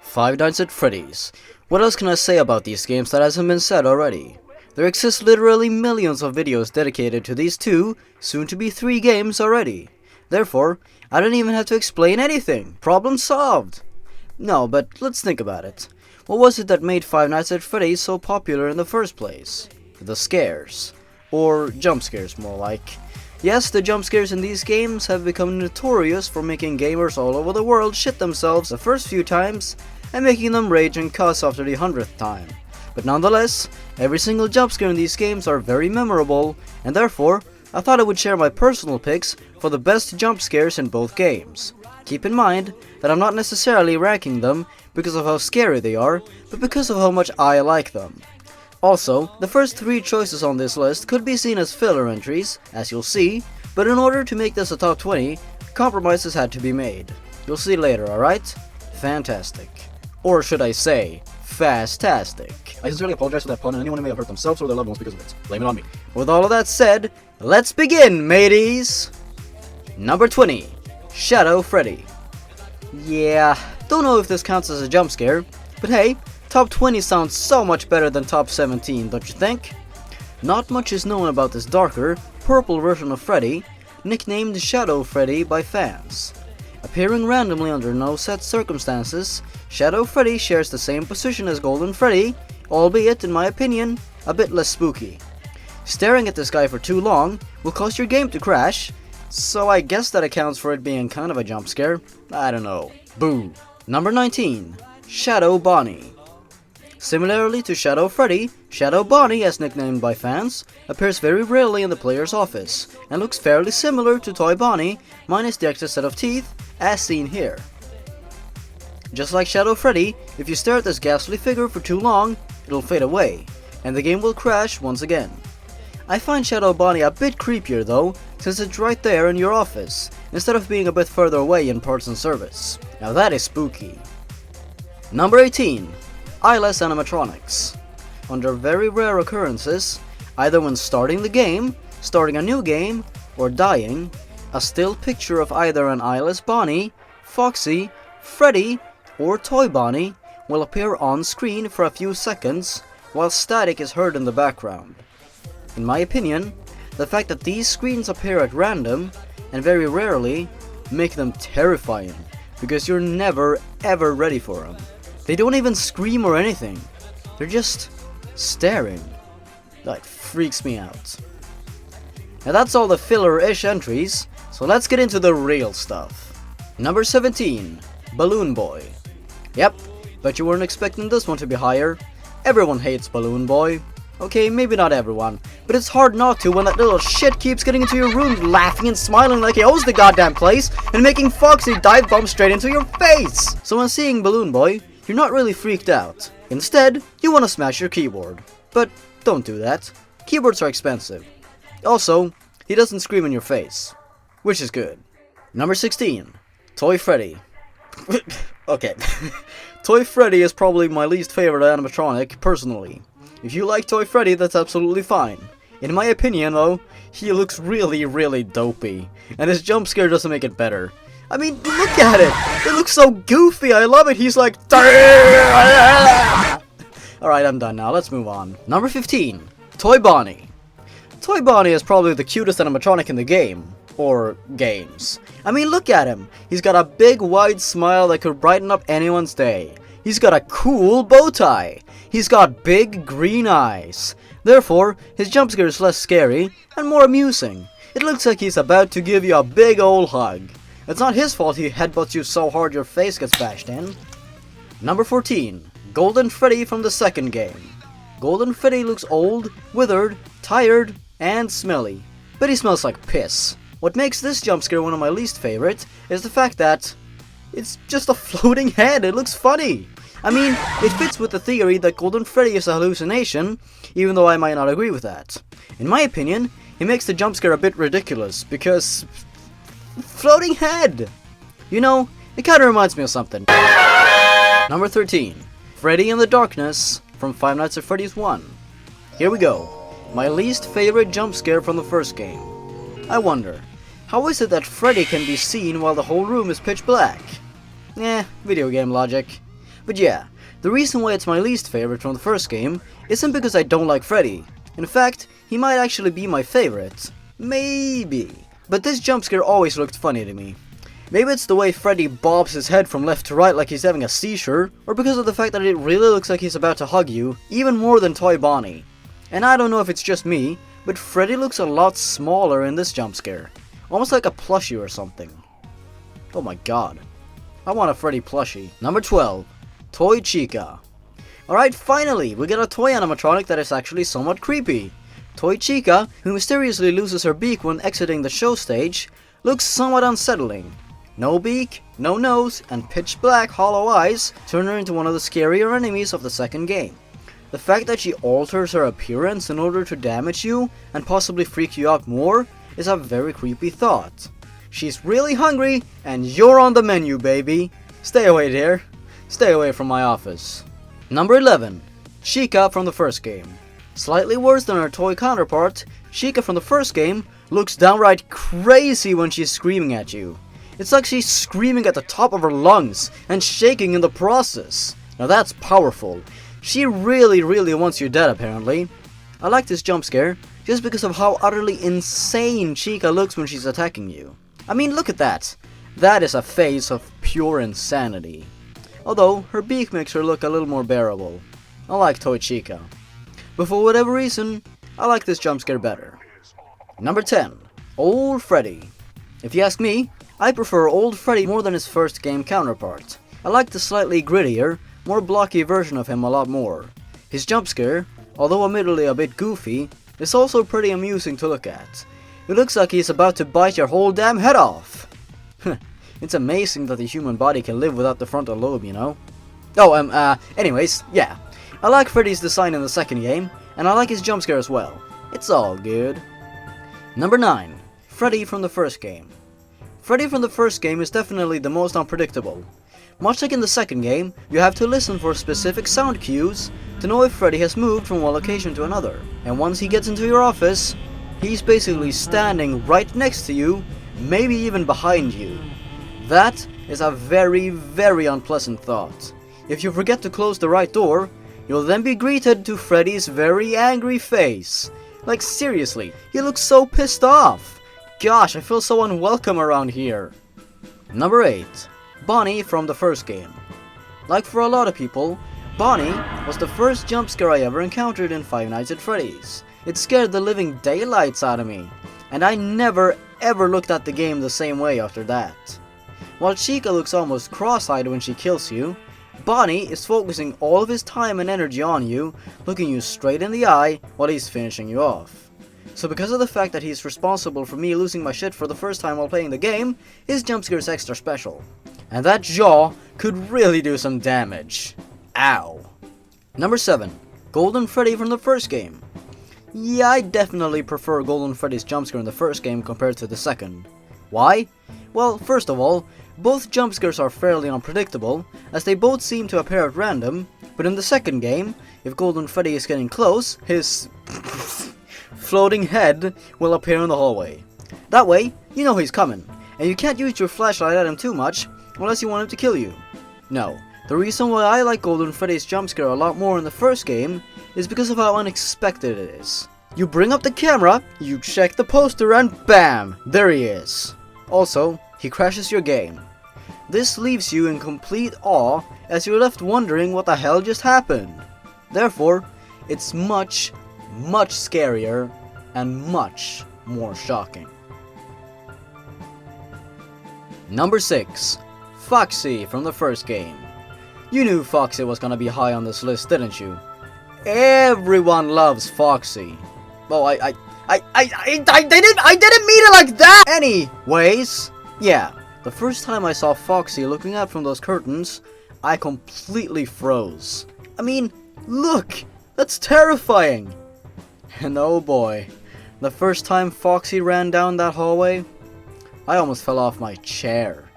Five Nights at Freddy's. What else can I say about these games that hasn't been said already? There exist literally millions of videos dedicated to these two, soon to be three games already. Therefore, I don't even have to explain anything. Problem solved! No, but let's think about it. What was it that made Five Nights at Freddy's so popular in the first place? The scares. Or jump scares, more like. Yes, the jump scares in these games have become notorious for making gamers all over the world shit themselves the first few times, and making them rage and cuss after the 100th time. But nonetheless, every single jump scare in these games are very memorable, and therefore, I thought I would share my personal picks for the best jump scares in both games. Keep in mind that I'm not necessarily ranking them because of how scary they are, but because of how much I like them. Also, the first three choices on this list could be seen as filler entries, as you'll see, but in order to make this a top 20, compromises had to be made. You'll see later, alright? Fantastic. Or should I say, fastastic. I sincerely apologize for that pun, and anyone who may have hurt themselves or their loved ones because of it. Blame it on me. With all of that said, let's begin, mateys! Number 20. Shadow Freddy. Yeah, don't know if this counts as a jump scare, but hey, top 20 sounds so much better than top 17, don't you think? Not much is known about this darker, purple version of Freddy, nicknamed Shadow Freddy by fans. Appearing randomly under no set circumstances, Shadow Freddy shares the same position as Golden Freddy, albeit, in my opinion, a bit less spooky. Staring at this guy for too long will cause your game to crash, so I guess that accounts for it being kind of a jump scare. I don't know. Boo. Number 19. Shadow Bonnie. Similarly to Shadow Freddy, Shadow Bonnie, as nicknamed by fans, appears very rarely in the player's office, and looks fairly similar to Toy Bonnie, minus the extra set of teeth, as seen here. Just like Shadow Freddy, if you stare at this ghastly figure for too long, it'll fade away, and the game will crash once again. I find Shadow Bonnie a bit creepier though, since it's right there in your office, instead of being a bit further away in parts and service. Now that is spooky. Number 18. Eyeless animatronics. Under very rare occurrences, either when starting the game, starting a new game, or dying, a still picture of either an eyeless Bonnie, Foxy, Freddy, or Toy Bonnie will appear on screen for a few seconds, while static is heard in the background. In my opinion, the fact that these screens appear at random, and very rarely, make them terrifying, because you're never ever ready for them. They don't even scream or anything, they're just staring. That freaks me out. Now that's all the filler-ish entries, so let's get into the real stuff. Number 17. Balloon Boy. Yep, bet you weren't expecting this one to be higher. Everyone hates Balloon Boy. Okay, maybe not everyone, but it's hard not to when that little shit keeps getting into your room laughing and smiling like he owns the goddamn place and making Foxy dive bomb straight into your face! So when seeing Balloon Boy, you're not really freaked out. Instead, you want to smash your keyboard. But don't do that. Keyboards are expensive. Also, he doesn't scream in your face, which is good. Number 16. Toy Freddy. Okay. Toy Freddy is probably my least favorite animatronic, personally. If you like Toy Freddy, that's absolutely fine. In my opinion, though, he looks really dopey, and his jump scare doesn't make it better. I mean, look at it! It looks so goofy, I love it, he's like... Alright, I'm done now, let's move on. Number 15. Toy Bonnie. Toy Bonnie is probably the cutest animatronic in the game. Or games. I mean, look at him. He's got a big wide smile that could brighten up anyone's day. He's got a cool bow tie. He's got big green eyes. Therefore, his jump scare is less scary and more amusing. It looks like he's about to give you a big old hug. It's not his fault he headbutts you so hard your face gets bashed in. Number 14. Golden Freddy from the second game. Golden Freddy looks old, withered, tired, and smelly. But he smells like piss. What makes this jump scare one of my least favorite is the fact that it's just a floating head. It looks funny. I mean, it fits with the theory that Golden Freddy is a hallucination, even though I might not agree with that. In my opinion, it makes the jump scare a bit ridiculous, because... floating head! You know, it kinda reminds me of something. Number 13. Freddy in the Darkness from Five Nights at Freddy's 1. Here we go. My least favorite jump scare from the first game. I wonder, how is it that Freddy can be seen while the whole room is pitch black? Video game logic. But yeah, the reason why it's my least favorite from the first game isn't because I don't like Freddy. In fact, he might actually be my favorite. Maybe. But this jump scare always looked funny to me. Maybe it's the way Freddy bobs his head from left to right like he's having a seizure, or because of the fact that it really looks like he's about to hug you, even more than Toy Bonnie. And I don't know if it's just me, but Freddy looks a lot smaller in this jump scare. Almost like a plushie or something. Oh my god. I want a Freddy plushie. Number 12. Toy Chica. Alright, finally, we get a toy animatronic that is actually somewhat creepy. Toy Chica, who mysteriously loses her beak when exiting the show stage, looks somewhat unsettling. No beak, no nose, and pitch black hollow eyes turn her into one of the scarier enemies of the second game. The fact that she alters her appearance in order to damage you and possibly freak you out more is a very creepy thought. She's really hungry and you're on the menu, baby. Stay away, dear. Stay away from my office. Number 11. Chica from the first game. Slightly worse than her toy counterpart, Chica from the first game looks downright crazy when she's screaming at you. It's like she's screaming at the top of her lungs and shaking in the process. Now that's powerful. She really wants you dead apparently. I like this jump scare just because of how utterly insane Chica looks when she's attacking you. I mean, look at that. That is a face of pure insanity. Although her beak makes her look a little more bearable. I like Toy Chica. But for whatever reason, I like this jump scare better. Number 10. Old Freddy. If you ask me, I prefer Old Freddy more than his first game counterpart. I like the slightly grittier, more blocky version of him a lot more. His jump scare, although admittedly a bit goofy, is also pretty amusing to look at. It looks like he's about to bite your whole damn head off. It's amazing that the human body can live without the frontal lobe, you know? Oh, anyways, yeah. I like Freddy's design in the second game, and I like his jump scare as well. It's all good. Number 9. Freddy from the first game. Freddy from the first game is definitely the most unpredictable. Much like in the second game, you have to listen for specific sound cues to know if Freddy has moved from one location to another. And once he gets into your office, he's basically standing right next to you, maybe even behind you. That is a very unpleasant thought. If you forget to close the right door, you'll then be greeted to Freddy's very angry face. Like seriously, he looks so pissed off. Gosh, I feel so unwelcome around here. Number 8. Bonnie from the first game. Like for a lot of people, Bonnie was the first jump scare I ever encountered in Five Nights at Freddy's. It scared the living daylights out of me, and I never ever looked at the game the same way after that. While Chica looks almost cross-eyed when she kills you, Bonnie is focusing all of his time and energy on you, looking you straight in the eye while he's finishing you off. So because of the fact that he's responsible for me losing my shit for the first time while playing the game, his jump scare is extra special. And that jaw could really do some damage. Ow. Number 7. Golden Freddy from the first game. Yeah, I definitely prefer Golden Freddy's jump scare in the first game compared to the second. Why? Well, first of all, both jump scares are fairly unpredictable, as they both seem to appear at random, but in the second game, if Golden Freddy is getting close, his floating head will appear in the hallway. That way, you know he's coming, and you can't use your flashlight at him too much, unless you want him to kill you. No, the reason why I like Golden Freddy's jump scare a lot more in the first game is because of how unexpected it is. You bring up the camera, you check the poster, and BAM! There he is. Also, he crashes your game. This leaves you in complete awe as you're left wondering what the hell just happened. Therefore, it's much scarier and much more shocking. Number 6. Foxy from the first game. You knew Foxy was gonna be high on this list, didn't you? Everyone loves Foxy. Oh, I didn't mean it like that! Anyways, yeah, the first time I saw Foxy looking out from those curtains, I completely froze. I mean, look! That's terrifying! And oh boy, the first time Foxy ran down that hallway, I almost fell off my chair.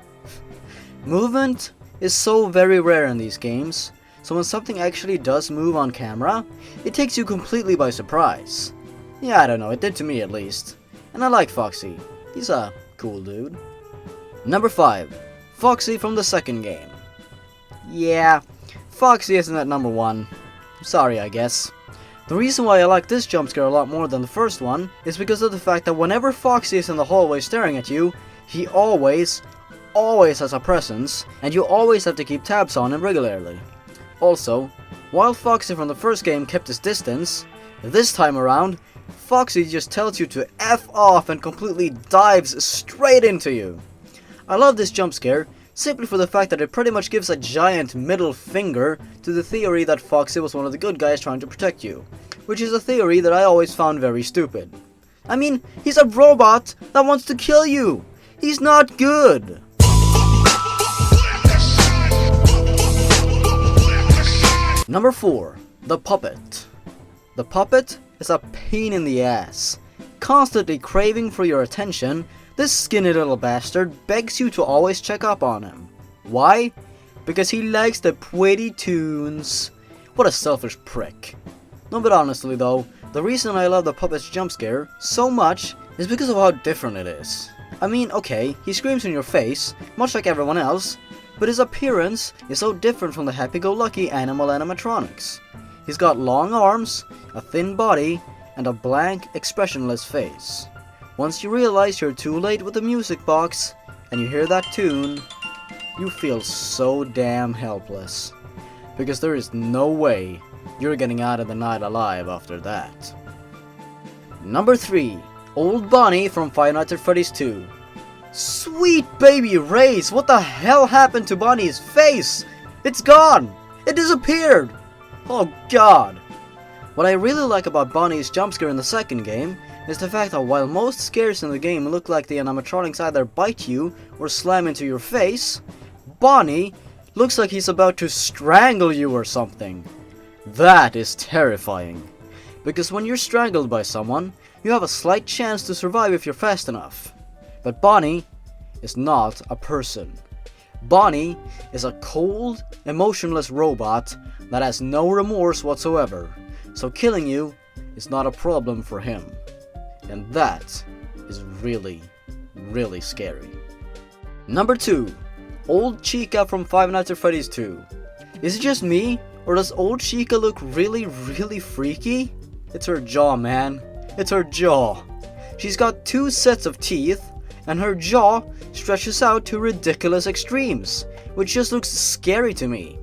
Movement is so very rare in these games, so when something actually does move on camera, it takes you completely by surprise. Yeah, I don't know, it did to me at least. And I like Foxy. He's a cool dude. Number 5. Foxy from the second game. Yeah, Foxy isn't at number 1. Sorry, I guess. The reason why I like this jump scare a lot more than the first one is because of the fact that whenever Foxy is in the hallway staring at you, he always has a presence, and you always have to keep tabs on him regularly. Also, while Foxy from the first game kept his distance, this time around, Foxy just tells you to F off and completely dives straight into you. I love this jump scare simply for the fact that it pretty much gives a giant middle finger to the theory that Foxy was one of the good guys trying to protect you, which is a theory that I always found very stupid. I mean, he's a robot that wants to kill you! He's not good! Number 4. The Puppet. The Puppet is a pain in the ass. Constantly craving for your attention, this skinny little bastard begs you to always check up on him. Why? Because he likes the pretty tunes. What a selfish prick. No, but honestly though, the reason I love the Puppet's jump scare so much is because of how different it is. I mean, okay, he screams in your face, much like everyone else, but his appearance is so different from the happy-go-lucky animal animatronics. He's got long arms, a thin body, and a blank, expressionless face. Once you realize you're too late with the music box, and you hear that tune, you feel so damn helpless. Because there is no way you're getting out of the night alive after that. Number 3. Old Bonnie from Five Nights at Freddy's 2. Sweet baby Race, what the hell happened to Bonnie's face? It's gone! It disappeared! Oh god! What I really like about Bonnie's jump scare in the second game is the fact that while most scares in the game look like the animatronics either bite you or slam into your face, Bonnie looks like he's about to strangle you or something. That is terrifying. Because when you're strangled by someone, you have a slight chance to survive if you're fast enough. But Bonnie is not a person. Bonnie is a cold, emotionless robot that has no remorse whatsoever. So killing you is not a problem for him. And that is really, really scary. Number 2. Old Chica from Five Nights at Freddy's 2. Is it just me, or does old Chica look really, really freaky? It's her jaw, man. It's her jaw. She's got 2 sets of teeth, and her jaw stretches out to ridiculous extremes, which just looks scary to me.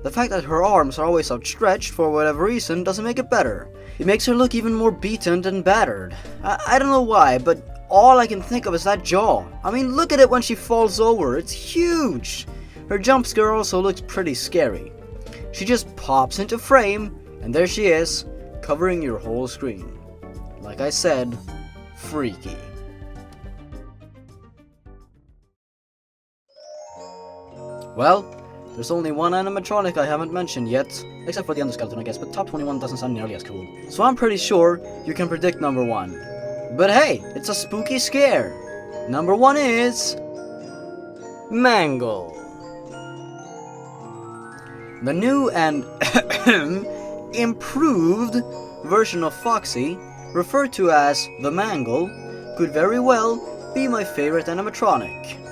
The fact that her arms are always outstretched for whatever reason doesn't make it better. It makes her look even more beaten and battered. I don't know why, but all I can think of is that jaw. I mean, look at it when she falls over. It's huge. Her jump scare also looks pretty scary. She just pops into frame, and there she is, covering your whole screen. Like I said, freaky. Well, there's only one animatronic I haven't mentioned yet, except for the underskeleton I guess, but top 21 doesn't sound nearly as cool. So I'm pretty sure you can predict number 1. But hey, it's a spooky scare. Number 1 is... Mangle. The new and improved version of Foxy, referred to as the Mangle, could very well be my favorite animatronic.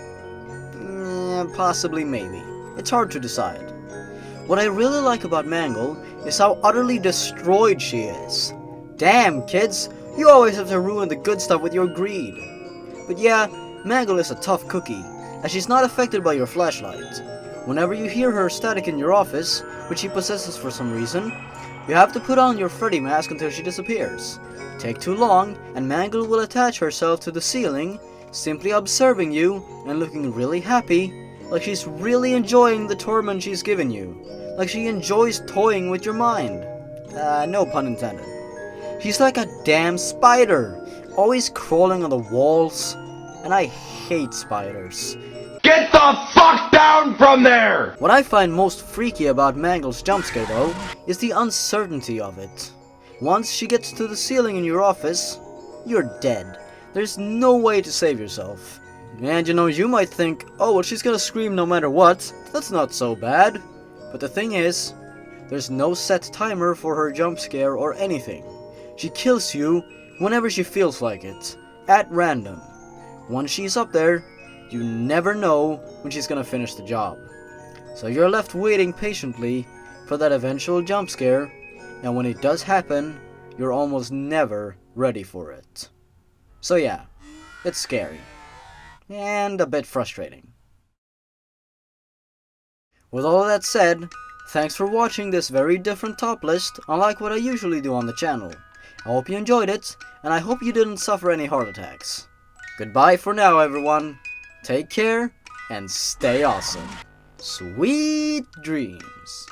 Possibly, maybe. It's hard to decide. What I really like about Mangle is how utterly destroyed she is. Damn, kids, you always have to ruin the good stuff with your greed. But yeah, Mangle is a tough cookie, as she's not affected by your flashlight. Whenever you hear her static in your office, which she possesses for some reason, you have to put on your Freddy mask until she disappears. Take too long, and Mangle will attach herself to the ceiling, simply observing you and looking really happy, like she's really enjoying the torment she's given you. Like she enjoys toying with your mind. No pun intended. She's like a damn spider, always crawling on the walls, and I hate spiders. Get the fuck down from there! What I find most freaky about Mangle's jump scare though, is the uncertainty of it. Once she gets to the ceiling in your office, you're dead. There's no way to save yourself. And you know, you might think, oh well, she's gonna scream no matter what. That's not so bad. But the thing is, there's no set timer for her jump scare or anything. She kills you whenever she feels like it, at random. Once she's up there, you never know when she's gonna finish the job. So you're left waiting patiently for that eventual jump scare, and when it does happen, you're almost never ready for it. So yeah, it's scary. And a bit frustrating. With all that said, thanks for watching this very different top list, unlike what I usually do on the channel. I hope you enjoyed it, and I hope you didn't suffer any heart attacks. Goodbye for now, everyone. Take care, and stay awesome. Sweet dreams.